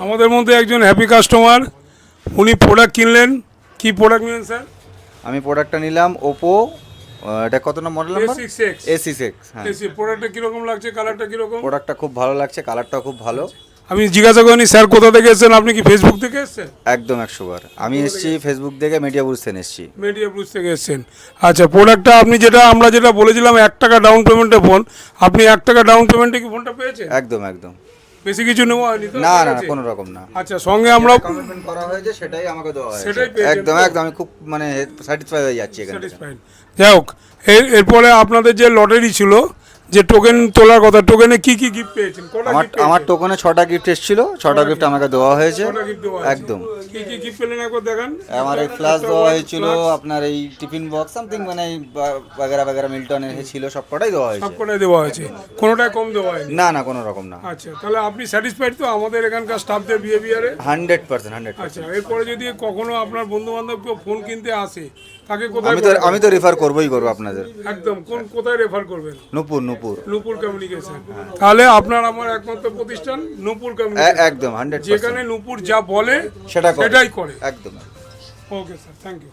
আমাদের মধ্যে একজন হ্যাপি কাস্টমার, উনি প্রোডাক্ট কিনলেন। কি প্রোডাক্ট নিলেন স্যার? আমি প্রোডাক্টটা নিলাম ওপো, এটা কত নম্বর মডেল নাম্বার? A6X। A6X। হ্যাঁ, প্রোডাক্টটা কীরকম লাগছে, কালারটা কীরকম? প্রোডাক্টটা খুব ভালো লাগছে, কালারটাও খুব ভালো। আমি জিজ্ঞাসা করিনি স্যার কোথা থেকে এসেছেন, আপনি কি ফেসবুক থেকে এসেছেন? একদম 100 বার। আমি এসেছি ফেসবুক থেকে, মিডিয়া বুজ থেকে এসেছি। মিডিয়া ব্লুজ থেকে এসেছেন। আচ্ছা, প্রোডাক্টটা আপনি আমরা যেটা বলেছিলাম 1 টাকা ডাউন পেমেন্টে ফোন, আপনি 1 টাকা ডাউন পেমেন্টে কি ফোনটা পেয়েছেন? একদম একদম। বেশি কিছু নেওয়া হয়নি তো? না আপনার না, কাছে? কোনো রকম না। আচ্ছা, সঙ্গে আমরা কমিটমেন্ট করা হয়েছে, সেটাই আমাকে দেওয়া হয়েছে। সেটাই পেয়েছেন একদম তো? একদম, আমি খুব মানে স্যাটিসফাই হয়ে যাচ্ছি এখানে। স্যাটিসফাইড। যাই হোক, এরপরে আপনাদের যে লটারি ছিল, যে টোকেন তোলার কথা, টোকেনে কি কি গিফট পেয়েছেন? আমার টোকেনে 6টা গিফট এসেছিল, 6টা গিফট আমাকে দেওয়া হয়েছে। একদম। কি কি গিফট পেলেন একবার দেখান। আমার এই ফ্ল্যাশ দেওয়া হয়েছিল, আপনার এই টিফিন বক্স সামথিং, মানে এই বাগেরা বাগেরা মিল্টনের ছিল, সব কটাই দেওয়া হয়েছে। সবকটাই দেওয়া হয়েছে, কোনোটাই কম দেওয়া হয়নি? না না, কোনো রকম না। আচ্ছা, তাহলে আপনি স্যাটিসফাইড তো আমাদের এখানকার স্টাফদের বিহেভিয়ারে? 100%, 100%। আচ্ছা, এরপরে যদি কখনো আপনার বন্ধু বান্ধব কেউ ফোন কিনতে আসে, তাকে কোথায় আমি তো রেফার করবোই করবো আপনাদের। একদম কোথায় রেফার করবেন? নূপুর নূপুর। নূপুর কমিউনিকেশন। তাহলে আপনার আমার একমাত্র প্রতিষ্ঠান নূপুর কমিউনিকেশন। একদম 100%। যেখানে নূপুর যা বলে সেটাই করে। সেটাই করে। একদম। Okay sir, thank you.